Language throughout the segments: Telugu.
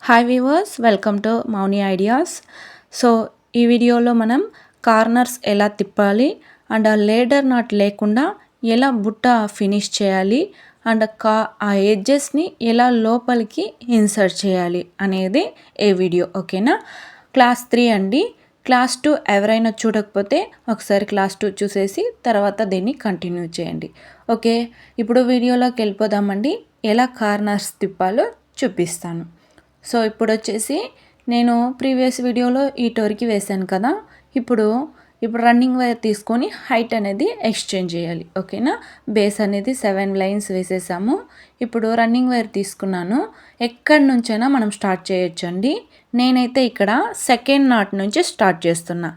Hi weavers, welcome to Mouni ideas. So ఈ వీడియోలో మనం కార్నర్స్ ఎలా తిప్పాలి అండ్ ఆ లేడర్ నాట్ లేకుండా ఎలా బుట్ట ఫినిష్ చేయాలి అండ్ ఆ ఎడ్జెస్ని ఎలా లోపలికి ఇన్సర్ట్ చేయాలి అనేది ఏ వీడియో. ఓకేనా? క్లాస్ 3 అండి. క్లాస్ 2 ఎవరైనా చూడకపోతే ఒకసారి క్లాస్ 2 చూసేసి తర్వాత దీన్ని కంటిన్యూ చేయండి. ఓకే, ఇప్పుడు వీడియోలోకి వెళ్ళిపోదామండి. ఎలా కార్నర్స్ తిప్పాలో చూపిస్తాను. సో ఇప్పుడు వచ్చేసి నేను ప్రీవియస్ వీడియోలో ఈ టోర్కి వేశాను కదా. ఇప్పుడు రన్నింగ్ వైర్ తీసుకొని హైట్ అనేది ఎక్స్చేంజ్ చేయాలి. ఓకేనా? బేస్ అనేది 7 లైన్స్ వేసేసాము. ఇప్పుడు రన్నింగ్ వైర్ తీసుకున్నాను. ఎక్కడి నుంచైనా మనం స్టార్ట్ చేయొచ్చు అండి. నేనైతే ఇక్కడ సెకండ్ నాట్ నుంచి స్టార్ట్ చేస్తున్నా.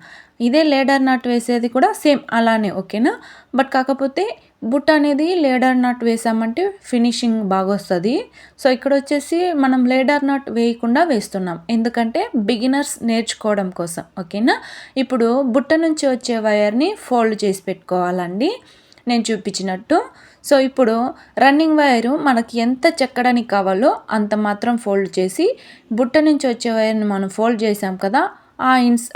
ఇదే లేడర్ నాట్ వేసేది కూడా సేమ్ అలానే. ఓకేనా? బట్ కాకపోతే బుట్ట అనేది లేడర్ నాట్ వేసామంటే ఫినిషింగ్ బాగా వస్తుంది. సో ఇక్కడ వచ్చేసి మనం లేడర్ నాట్ వేయకుండా వేస్తున్నాం, ఎందుకంటే బిగినర్స్ నేర్చుకోవడం కోసం. ఓకేనా? ఇప్పుడు బుట్ట నుంచి వచ్చే వైర్ని ఫోల్డ్ చేసి పెట్టుకోవాలండి నేను చూపించినట్టు. సో ఇప్పుడు రన్నింగ్ వైరు మనకి ఎంత చెక్కడానికి కావాలో అంత మాత్రం ఫోల్డ్ చేసి బుట్ట నుంచి వచ్చే వైర్ని మనం ఫోల్డ్ చేసాం కదా,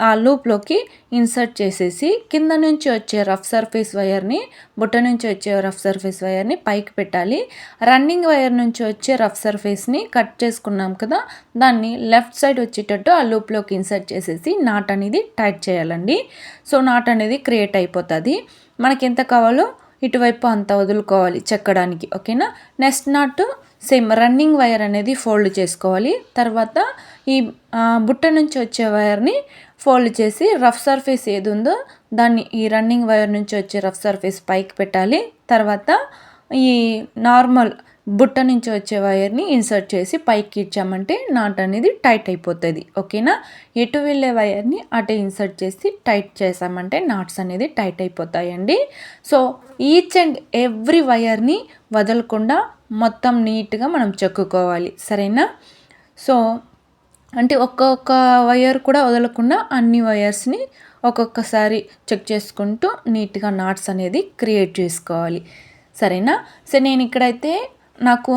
ఆ లూప్లోకి ఇన్సర్ట్ చేసేసి కింద నుంచి వచ్చే రఫ్ సర్ఫేస్ వైర్ని, బుట్ట నుంచి వచ్చే రఫ్ సర్ఫేస్ వైర్ని పైకి పెట్టాలి. రన్నింగ్ వైర్ నుంచి వచ్చే రఫ్ సర్ఫేస్ని కట్ చేసుకున్నాం కదా, దాన్ని లెఫ్ట్ సైడ్ వచ్చేటట్టు ఆ లూప్లోకి ఇన్సర్ట్ చేసేసి నాట్ అనేది టైట్ చేయాలండి. సో నాట్ అనేది క్రియేట్ అయిపోతుంది. మనకి ఎంత కావాలో ఇటువైపు అంతా వదులుకోవాలి చెక్కడానికి. ఓకేనా? Next not same running wire అనేది ఫోల్డ్ చేసుకోవాలి. తర్వాత ఈ బుట్ట నుంచి వచ్చే వైర్ని ఫోల్డ్ చేసి రఫ్ సర్ఫేస్ ఏది ఉందో దాన్ని ఈ రన్నింగ్ వైర్ నుంచి వచ్చే రఫ్ సర్ఫేస్ పైకి పెట్టాలి. తర్వాత ఈ నార్మల్ బుట్ట నుంచి వచ్చే వైర్ని ఇన్సర్ట్ చేసి పైకి ఇచ్చామంటే నాట్ అనేది టైట్ అయిపోతుంది. ఓకేనా? ఎటు వెళ్ళే వైర్ని అటు ఇన్సర్ట్ చేసి టైట్ చేసామంటే నాట్స్ అనేది టైట్ అయిపోతాయండి. సో ఈచ్ అండ్ ఎవ్రీ వైర్ని వదలకుండా మొత్తం నీట్గా మనం చెక్కుకోవాలి. సరేనా? సో అంటే ఒక్కొక్క వైర్ కూడా వదలకుండా అన్ని వైర్స్ని ఒక్కొక్కసారి చెక్ చేసుకుంటూ నీట్గా నాట్స్ అనేది క్రియేట్ చేసుకోవాలి. సరేనా? సో నేను ఇక్కడైతే నాకు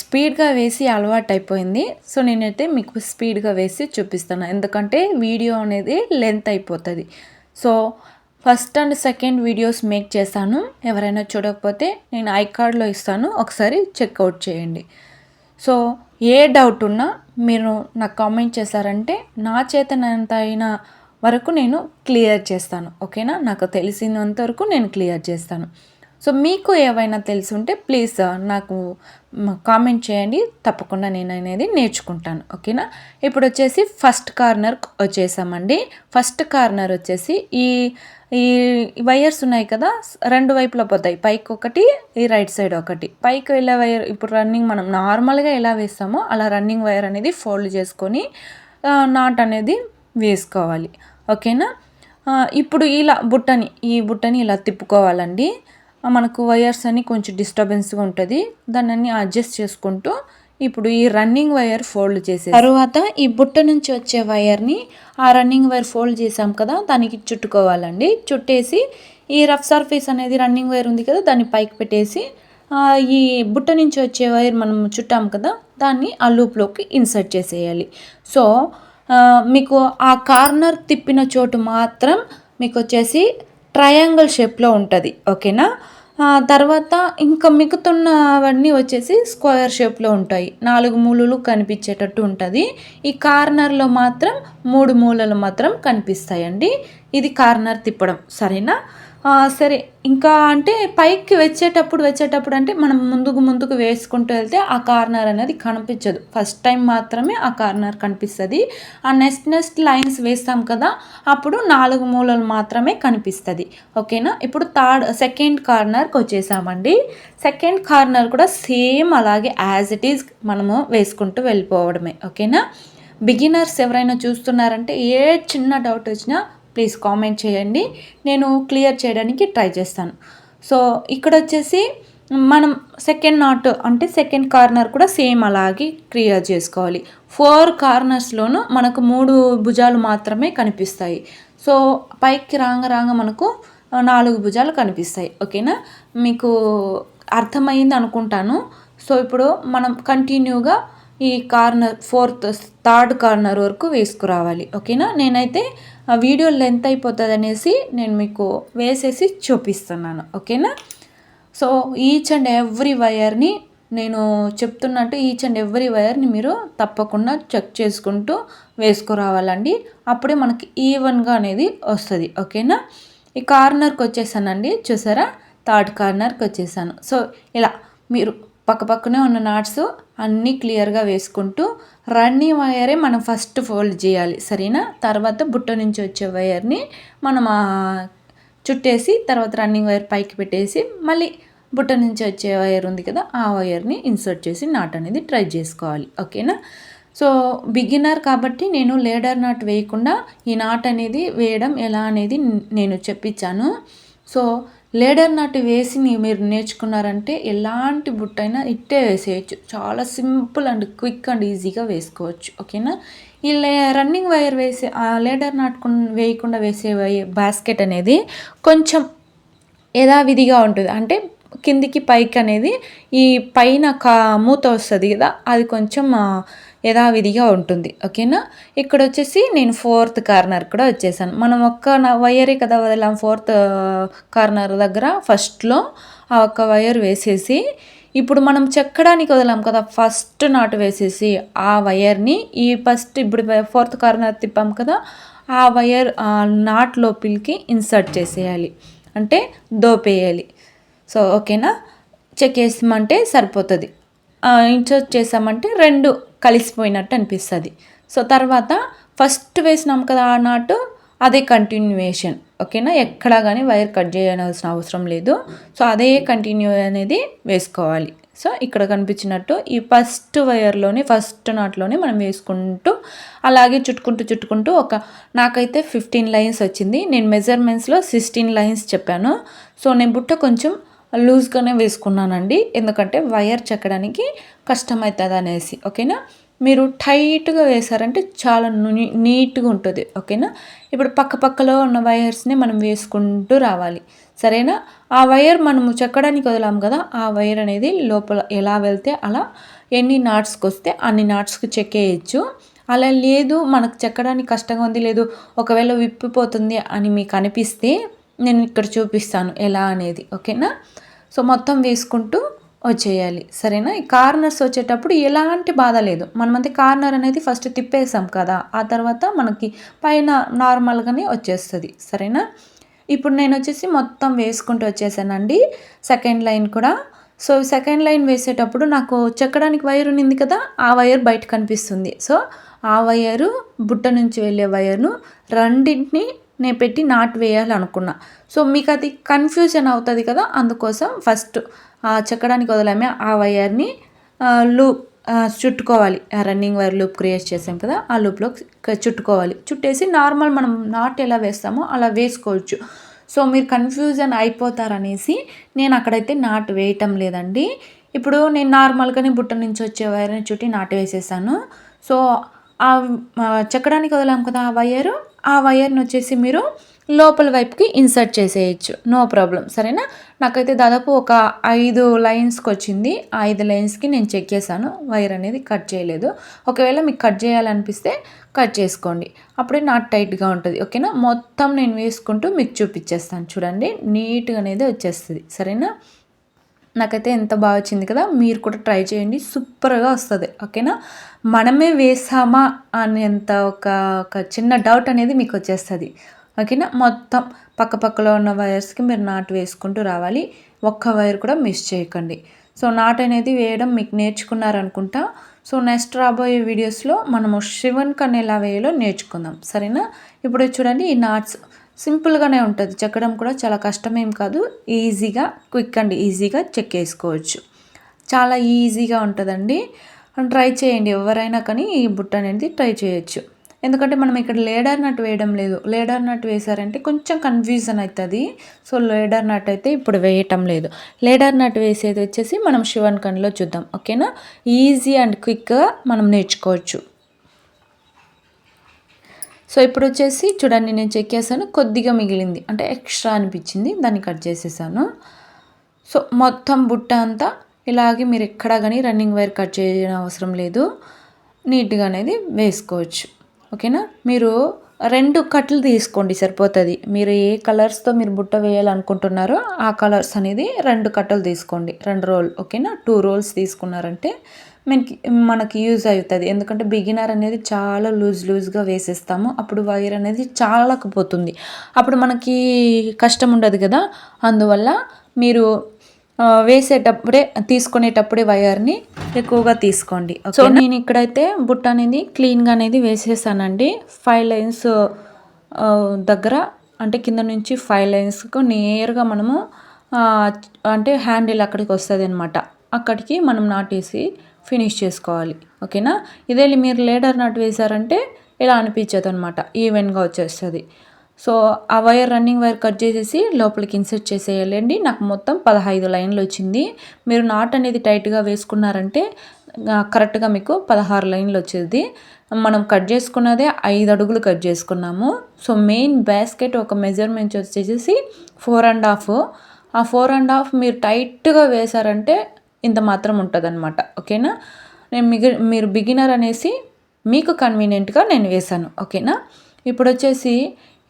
స్పీడ్గా వేసి అలవాటు అయిపోయింది. సో నేనైతే మీకు స్పీడ్గా వేసి చూపిస్తాను, ఎందుకంటే వీడియో అనేది లెంత్ అయిపోతుంది. So first and second videos make చేశాను. ఎవరైనా చూడకపోతే నేను ఐ కార్డ్లో ఇస్తాను, ఒకసారి చెక్అవుట్ చేయండి. సో ఏ డౌట్ ఉన్నా మీరు నాకు కామెంట్ చేశారంటే నా చేతనంత అయిన వరకు నేను క్లియర్ చేస్తాను. ఓకేనా? నాకు తెలిసినంత వరకు నేను క్లియర్ చేస్తాను. సో మీకు ఏవైనా తెలిసి ఉంటే ప్లీజ్ నాకు కామెంట్ చేయండి, తప్పకుండా నేను అనేది నేర్చుకుంటాను. ఓకేనా? ఇప్పుడు వచ్చేసి ఫస్ట్ కార్నర్ వచ్చేసామండి. ఫస్ట్ కార్నర్ వచ్చేసి ఈ వైర్స్ ఉన్నాయి కదా, రెండు వైపులా పోతాయి, పైకి ఒకటి, ఈ రైట్ సైడ్ ఒకటి. పైకి వెళ్ళే వైర్ ఇప్పుడు రన్నింగ్ మనం నార్మల్గా ఎలా వేస్తామో అలా రన్నింగ్ వైర్ అనేది ఫోల్డ్ చేసుకొని నాట్ అనేది వేసుకోవాలి. ఓకేనా? ఇప్పుడు ఈ బుట్టని ఇలా తిప్పుకోవాలండి. మనకు వైర్స్ అని కొంచెం డిస్టర్బెన్స్గా ఉంటుంది, దాన్ని అడ్జస్ట్ చేసుకుంటూ ఇప్పుడు ఈ రన్నింగ్ వైర్ ఫోల్డ్ చేసే తర్వాత ఈ బుట్ట నుంచి వచ్చే వైర్ని ఆ రన్నింగ్ వైర్ ఫోల్డ్ చేసాం కదా దానికి చుట్టుకోవాలండి. చుట్టేసి ఈ రఫ్ సర్ఫేస్ అనేది రన్నింగ్ వైర్ ఉంది కదా దాన్ని పైకి పెట్టేసి ఈ బుట్ట నుంచి వచ్చే వైర్ మనం చుట్టాం కదా దాన్ని ఆ లూప్లోకి ఇన్సర్ట్ చేసేయాలి. సో మీకు ఆ కార్నర్ తిప్పిన చోటు మాత్రం మీకు వచ్చేసి ట్రయాంగిల్ షేప్లో ఉంటుంది. ఓకేనా? తర్వాత ఇంకా మిగుతున్నవన్నీ వచ్చేసి స్క్వేర్ షేప్లో ఉంటాయి, 4 మూలలు కనిపించేటట్టు ఉంటుంది. ఈ కార్నర్లో మాత్రం 3 మూలలు మాత్రం కనిపిస్తాయండి. ఇది కార్నర్ తిప్పడం. సరేనా? సరే, ఇంకా అంటే పైకి వచ్చేటప్పుడు అంటే మనం ముందుకు వేసుకుంటూ వెళ్తే ఆ కార్నర్ అనేది కనిపించదు. ఫస్ట్ టైం మాత్రమే ఆ కార్నర్ కనిపిస్తుంది. ఆ నెక్స్ట్ లైన్స్ వేస్తాం కదా అప్పుడు 4 మూలలు మాత్రమే కనిపిస్తుంది. ఓకేనా? ఇప్పుడు సెకండ్ కార్నర్కి వచ్చేసామండి. సెకండ్ కార్నర్ కూడా సేమ్ అలాగే యాజ్ ఇట్ ఈజ్ మనము వేసుకుంటూ వెళ్ళిపోవడమే. ఓకేనా? బిగినర్స్ ఎవరైనా చూస్తున్నారంటే ఏ చిన్న డౌట్ వచ్చినా ప్లీజ్ కామెంట్ చేయండి, నేను క్లియర్ చేయడానికి ట్రై చేస్తాను. సో ఇక్కడ వచ్చేసి మనం సెకండ్ నాట్ అంటే సెకండ్ కార్నర్ కూడా సేమ్ అలాగే క్లియర్ చేసుకోవాలి. 4 కార్నర్స్లోనూ మనకు 3 భుజాలు మాత్రమే కనిపిస్తాయి. సో పైకి రాంగ మనకు 4 భుజాలు కనిపిస్తాయి. ఓకేనా? మీకు అర్థమైంది అనుకుంటాను. సో ఇప్పుడు మనం కంటిన్యూగా ఈ కార్నర్ థర్డ్ కార్నర్ వరకు వేసుకురావాలి. ఓకేనా. నేనైతే ఆ వీడియో లెంత్ అయిపోతుంది అనేసి నేను మీకు వేసేసి చూపిస్తున్నాను. ఓకేనా. సో ఈచ్ అండ్ ఎవ్రీ వైర్ని నేను చెప్తున్నట్టు ఈచ్ అండ్ ఎవ్రీ వైర్ని మీరు తప్పకుండా చెక్ చేసుకుంటూ వేసుకురావాలండి. అప్పుడే మనకి ఈవెన్గా అనేది వస్తుంది. ఓకేనా. ఈ కార్నర్కి వచ్చేసానండి, చూసారా, థర్డ్ కార్నర్కి వచ్చేసాను. సో ఇలా మీరు పక్కపక్కనే ఉన్న నాట్స్ అన్నీ క్లియర్గా వేసుకుంటూ రన్నింగ్ వైరే మనం ఫస్ట్ ఫోల్డ్ చేయాలి, సరేనా. తర్వాత బుట్ట నుంచి వచ్చే వైర్ని మనం చుట్టేసి తర్వాత రన్నింగ్ వైర్ పైకి పెట్టేసి మళ్ళీ బుట్ట నుంచి వచ్చే వైర్ ఉంది కదా, ఆ వైర్ని ఇన్సర్ట్ చేసి నాట్ అనేది ట్రై చేసుకోవాలి. ఓకేనా. సో బిగినర్ కాబట్టి నేను లేడర్ నాట్ వేయకుండా ఈ నాట్ అనేది వేయడం ఎలా అనేది నేను చెప్పించాను. సో లేడర్ నాట్ వేసి మీరు నేర్చుకున్నారంటే ఎలాంటి బుట్టైనా ఇట్టే వేసేయచ్చు. చాలా సింపుల్ అండ్ క్విక్ అండ్ ఈజీగా వేసుకోవచ్చు. ఓకేనా. ఈ రన్నింగ్ వైర్ వేసే లేడర్ నాట్ వేయకుండా వేసే బాస్కెట్ అనేది కొంచెం యథావిధిగా ఉంటుంది. అంటే కిందికి పైకి అనేది ఈ పైన మూత వస్తుంది కదా, అది కొంచెం యథావిధిగా ఉంటుంది. ఓకేనా. ఇక్కడ వచ్చేసి నేను ఫోర్త్ కార్నర్ కూడా వచ్చేసాను. మనం ఒక్క వైరే కదా వదిలాం ఫోర్త్ కార్నర్ దగ్గర ఫస్ట్లో ఆ ఒక్క వైర్ వేసేసి ఇప్పుడు మనం చెక్కడానికి వదిలాం కదా, ఫస్ట్ నాటు వేసేసి ఆ వైర్ని ఈ ఫస్ట్ ఇప్పుడు ఫోర్త్ కార్నర్ తిప్పాం కదా, ఆ వైర్ నాట్ లోపలికి ఇన్సర్ట్ చేసేయాలి, అంటే దోపేయాలి. సో ఓకేనా. చెక్కేసామంటే సరిపోతుంది. ఇన్సర్ట్ చేసామంటే రెండు కలిసిపోయినట్టు అనిపిస్తుంది. సో తర్వాత ఫస్ట్ వేసినాం కదా ఆ నాటు, అదే కంటిన్యూయేషన్. ఓకేనా. ఎక్కడా కానీ వైర్ కట్ చేయాల్సిన అవసరం లేదు. సో అదే కంటిన్యూ అనేది వేసుకోవాలి. సో ఇక్కడ కనిపించినట్టు ఈ ఫస్ట్ వైర్లోనే ఫస్ట్ నాట్లోనే మనం వేసుకుంటూ అలాగే చుట్టుకుంటూ నాకైతే 15 లైన్స్ వచ్చింది. నేను మెజర్మెంట్స్లో 16 లైన్స్ చెప్పాను. సో నేను బుట్ట కొంచెం లూజ్గానే వేసుకున్నానండి, ఎందుకంటే వైర్ చెక్కడానికి కష్టమవుతుంది అనేసి. ఓకేనా. మీరు టైట్గా వేసారంటే చాలా నీట్గా ఉంటుంది. ఓకేనా. ఇప్పుడు పక్కలో ఉన్న వైర్స్ని మనం వేసుకుంటూ రావాలి, సరేనా. ఆ వైర్ మనము చెక్కడానికి వదిలాం కదా, ఆ వైర్ అనేది లోపల ఎలా వెళ్తే అలా ఎన్ని నాట్స్కి వస్తే అన్ని నాట్స్కి చెక్కేయచ్చు. అలా లేదు మనకు చెక్కడానికి కష్టంగా ఉంది, లేదు ఒకవేళ విప్పిపోతుంది అని మీకు అనిపిస్తే నేను ఇక్కడ చూపిస్తాను ఎలా అనేది. ఓకేనా. సో మొత్తం వేసుకుంటూ వచ్చేయాలి, సరేనా. ఈ కార్నర్స్ వచ్చేటప్పుడు ఎలాంటి బాధ లేదు. మనమైతే కార్నర్ అనేది ఫస్ట్ తిప్పేసాం కదా, ఆ తర్వాత మనకి పైన నార్మల్గానే వచ్చేస్తుంది, సరేనా. ఇప్పుడు నేను వచ్చేసి మొత్తం వేసుకుంటూ వచ్చేసానండి సెకండ్ లైన్ కూడా. సో సెకండ్ లైన్ వేసేటప్పుడు నాకు చెక్కడానికి వైర్ ఉంది కదా, ఆ వైర్ బయట కనిపిస్తుంది. సో ఆ వైరు బుట్ట నుంచి వెళ్ళే వైర్ను రెండింటిని నేను పెట్టి నాటు వేయాలనుకున్నా. సో మీకు అది కన్ఫ్యూజన్ అవుతుంది కదా, అందుకోసం ఫస్ట్ చెక్కడానికి వదలామే ఆ వైర్ని లూప్ చుట్టుకోవాలి. రన్నింగ్ వైర్ లూప్ క్రియేట్ చేసాం కదా, ఆ లూప్లో చుట్టుకోవాలి. చుట్టేసి నార్మల్ మనం నాట్ ఎలా వేస్తామో అలా వేసుకోవచ్చు. సో మీరు కన్ఫ్యూజన్ అయిపోతారనేసి నేను అక్కడైతే నాటు వేయటం లేదండి. ఇప్పుడు నేను నార్మల్గానే బుట్ట నుంచి వచ్చే వైర్ని చుట్టి నాటు వేసేసాను. సో చెక్కడానికి వదలాం కదా ఆ వైర్ని వచ్చేసి మీరు లోపల వైపుకి ఇన్సర్ట్ చేసేయచ్చు, నో ప్రాబ్లం, సరేనా. నాకైతే దాదాపు ఒక 5 లైన్స్కి వచ్చింది. ఆ 5 లైన్స్కి నేను చెక్ చేశాను, వైర్ అనేది కట్ చేయలేదు. ఒకవేళ మీకు కట్ చేయాలనిపిస్తే కట్ చేసుకోండి, అప్పుడే నాట్ టైట్గా ఉంటుంది. ఓకేనా. మొత్తం నేను వేసుకుంటూ మీకు చూపించేస్తాను, చూడండి, నీట్గా అనేది వచ్చేస్తుంది, సరేనా. నాకైతే ఎంత బాగా వచ్చింది కదా, మీరు కూడా ట్రై చేయండి, సూపర్గా వస్తుంది. ఓకేనా. మనమే వేసామా అనేంత ఒక చిన్న డౌట్ అనేది మీకు వచ్చేస్తుంది. ఓకేనా. మొత్తం పక్కలో ఉన్న వైర్స్కి మీరు నాటు వేసుకుంటూ రావాలి, ఒక్క వైర్ కూడా మిస్ చేయకండి. సో నాట్ అనేది వేయడం మీకు నేర్చుకున్నారనుకుంటా. సో నెక్స్ట్ రాబోయే వీడియోస్లో మనము శివన్ కన్ ఎలా వేయాలో నేర్చుకుందాం, సరేనా. ఇప్పుడు చూడండి, ఈ నాట్స్ సింపుల్గానే ఉంటుంది, చెక్కడం కూడా చాలా కష్టమేం కాదు, ఈజీగా క్విక్ అండ్ ఈజీగా చెక్కేసుకోవచ్చు, చాలా ఈజీగా ఉంటుందండి. ట్రై చేయండి, ఎవరైనా కానీ ఈ బుట్ట అనేది ట్రై చేయొచ్చు. ఎందుకంటే మనం ఇక్కడ లేడర్ నట్ వేయడం లేదు, లేడర్ నట్ వేసారంటే కొంచెం కన్ఫ్యూజన్ అవుతుంది. సో లేడర్ నట్ అయితే ఇప్పుడు వేయటం లేదు. లేడర్ నట్ వేసేది వచ్చేసి మనం శివన్ కన్లో చూద్దాం. ఓకేనా. ఈజీ అండ్ క్విక్గా మనం నేర్చుకోవచ్చు. సో ఇప్పుడు వచ్చేసి చూడండి, నేను చెక్ చేశాను, కొద్దిగా మిగిలింది అంటే ఎక్స్ట్రా అనిపించింది, దాన్ని కట్ చేసేసాను. సో మొత్తం బుట్ట అంతా ఇలాగే మీరు ఎక్కడా కానీ రన్నింగ్ వైర్ కట్ చేయడం అవసరం లేదు, నీట్గా అనేది వేసుకోవచ్చు. ఓకేనా, మీరు 2 కట్లు తీసుకోండి సరిపోతుంది. మీరు ఏ కలర్స్తో మీరు బుట్ట వేయాలనుకుంటున్నారో ఆ కలర్స్ అనేది 2 కట్టలు తీసుకోండి, 2 రోల్. ఓకేనా, 2 రోల్స్ తీసుకున్నారంటే మనకి యూజ్ అవుతుంది. ఎందుకంటే బిగినర్ అనేది చాలా లూజ్గా వేసేస్తాము, అప్పుడు వైర్ అనేది చాలకపోతుంది, అప్పుడు మనకి కష్టం ఉండదు కదా. అందువల్ల మీరు వేసేటప్పుడే తీసుకునేటప్పుడే వైర్ని ఎక్కువగా తీసుకోండి. సో నేను ఇక్కడైతే బుట్ట అనేది క్లీన్గా అనేది వేసేసానండి. 5 లైన్స్ దగ్గర, అంటే కింద నుంచి 5 లైన్స్కు నేరుగా మనము అంటే హ్యాండిల్ అక్కడికి వస్తుంది అనమాట, అక్కడికి మనం నాటేసి ఫినిష్ చేసుకోవాలి. ఓకేనా, ఇదే మీరు లేడర్ నాట్ వేసారంటే ఇలా అనిపించదు అనమాట, ఈవెన్గా వచ్చేస్తుంది. సో ఆ వైర్ రన్నింగ్ వైర్ కట్ చేసేసి లోపలికి ఇన్సర్ట్ చేసేయాలండి. నాకు మొత్తం 15 లైన్లు వచ్చింది. మీరు నాట్ అనేది టైట్గా వేసుకున్నారంటే కరెక్ట్గా మీకు 16 లైన్లు వచ్చేది. మనం కట్ చేసుకున్నదే 5 అడుగులు కట్ చేసుకున్నాము. సో మెయిన్ బాస్కెట్ ఒక మెజర్మెంట్ వచ్చేసి 4.5. ఆ 4.5 మీరు టైట్గా వేసారంటే ఇంత మాత్రం ఉంటుంది అనమాట. ఓకేనా, మీరు బిగినర్ అనేసి మీకు కన్వీనియంట్గా నేను వేసాను. ఓకేనా, ఇప్పుడు వచ్చేసి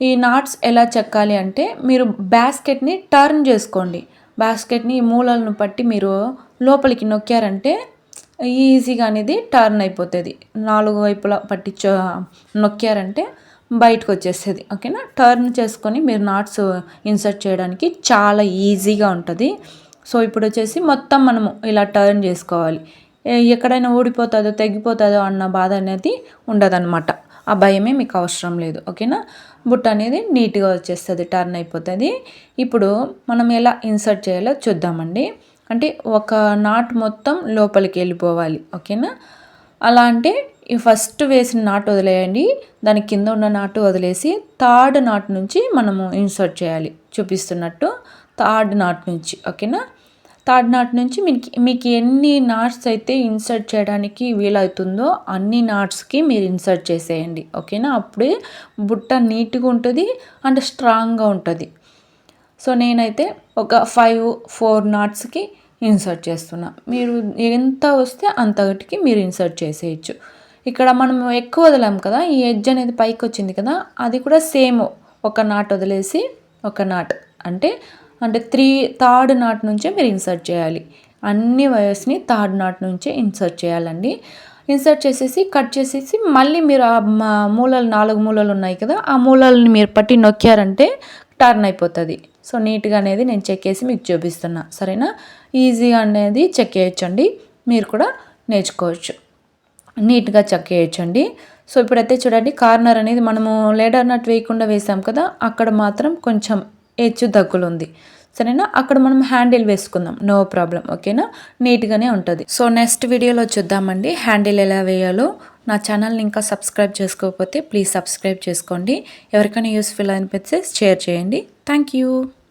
ఈ నాట్స్ ఎలా చెక్కాలి అంటే మీరు బాస్కెట్ని టర్న్ చేసుకోండి. బాస్కెట్ని ఈ మూలలను పట్టి మీరు లోపలికి నొక్కారంటే ఈజీగా అనేది టర్న్ అయిపోతుంది. 4 వైపులా పట్టి నొక్కారంటే బయటకు వచ్చేస్తుంది. ఓకేనా, టర్న్ చేసుకొని మీరు నాట్స్ ఇన్సర్ట్ చేయడానికి చాలా ఈజీగా ఉంటుంది. సో ఇప్పుడు వచ్చేసి మొత్తం మనము ఇలా టర్న్ చేసుకోవాలి. ఎక్కడైనా ఊడిపోతుందో తెగిపోతుందో అన్న బాధ అనేది ఉండదన్నమాట, ఆ భయమే మీకు అవసరం లేదు. ఓకేనా, బుట్ట అనేది నీట్గా వచ్చేస్తుంది, టర్న్ అయిపోతుంది. ఇప్పుడు మనం ఎలా ఇన్సర్ట్ చేయాలో చూద్దామండి. అంటే ఒక నాట్ మొత్తం లోపలికి వెళ్ళిపోవాలి. ఓకేనా, అలా అంటే ఈ ఫస్ట్ వేసిన నాట్ వదిలేయండి, దాని కింద ఉన్న నాటు వదిలేసి 3rd నాట్ నుంచి మనము ఇన్సర్ట్ చేయాలి, చూపిస్తున్నట్టు 3rd నాట్ నుంచి. ఓకేనా, 3rd నాట్ నుంచి మీకు ఎన్ని నాట్స్ అయితే ఇన్సర్ట్ చేయడానికి వీలవుతుందో అన్ని నాట్స్కి మీరు ఇన్సర్ట్ చేసేయండి. ఓకేనా, అప్పుడే బుట్ట నీట్గా ఉంటుంది అండ్ స్ట్రాంగ్గా ఉంటుంది. సో నేనైతే ఒక 4 నాట్స్కి ఇన్సర్ట్ చేస్తున్నా. మీరు ఎంత వస్తే అంతటికి మీరు ఇన్సర్ట్ చేసేయచ్చు. ఇక్కడ మనం ఎక్కువ వదలాం కదా, ఈ ఎడ్జ్ అనేది పైకి వచ్చింది కదా, అది కూడా సేమ్ ఒక నాట్ వదిలేసి ఒక నాట్ అంటే 3rd నాట్ నుంచే మీరు ఇన్సర్ట్ చేయాలి. అన్ని వైర్స్ని 3rd నాట్ నుంచే ఇన్సర్ట్ చేయాలండి. ఇన్సర్ట్ చేసేసి కట్ చేసేసి మళ్ళీ మీరు ఆ మూలలు 4 మూలలు ఉన్నాయి కదా, ఆ మూలల్ని మీరు పట్టి నొక్కారంటే టర్న్ అయిపోతుంది. సో నీట్గా అనేది నేను చెక్ చేసి మీకు చూపిస్తున్నా, సరేనా. ఈజీగా అనేది చెక్ చేయొచ్చండి, మీరు కూడా నేర్చుకోవచ్చు, నీట్గా చెక్ చేయొచ్చండి. సో ఇప్పుడైతే చూడండి, కార్నర్ అనేది మనము లేడర్ నట్ వేయకుండా వేసాం కదా, అక్కడ మాత్రం కొంచెం హెచ్చు దగ్గులు ఉంది, సరేనా. అక్కడ మనం హ్యాండిల్ వేసుకుందాం, నో ప్రాబ్లం. ఓకేనా, నీట్గానే ఉంటుంది. సో నెక్స్ట్ వీడియోలో చూద్దామండి హ్యాండిల్ ఎలా వేయాలో. నా ఛానల్ని ఇంకా సబ్స్క్రైబ్ చేసుకోకపోతే ప్లీజ్ సబ్స్క్రైబ్ చేసుకోండి. ఎవరికైనా యూస్ఫుల్ అనిపిస్తే షేర్ చేయండి. Thank you.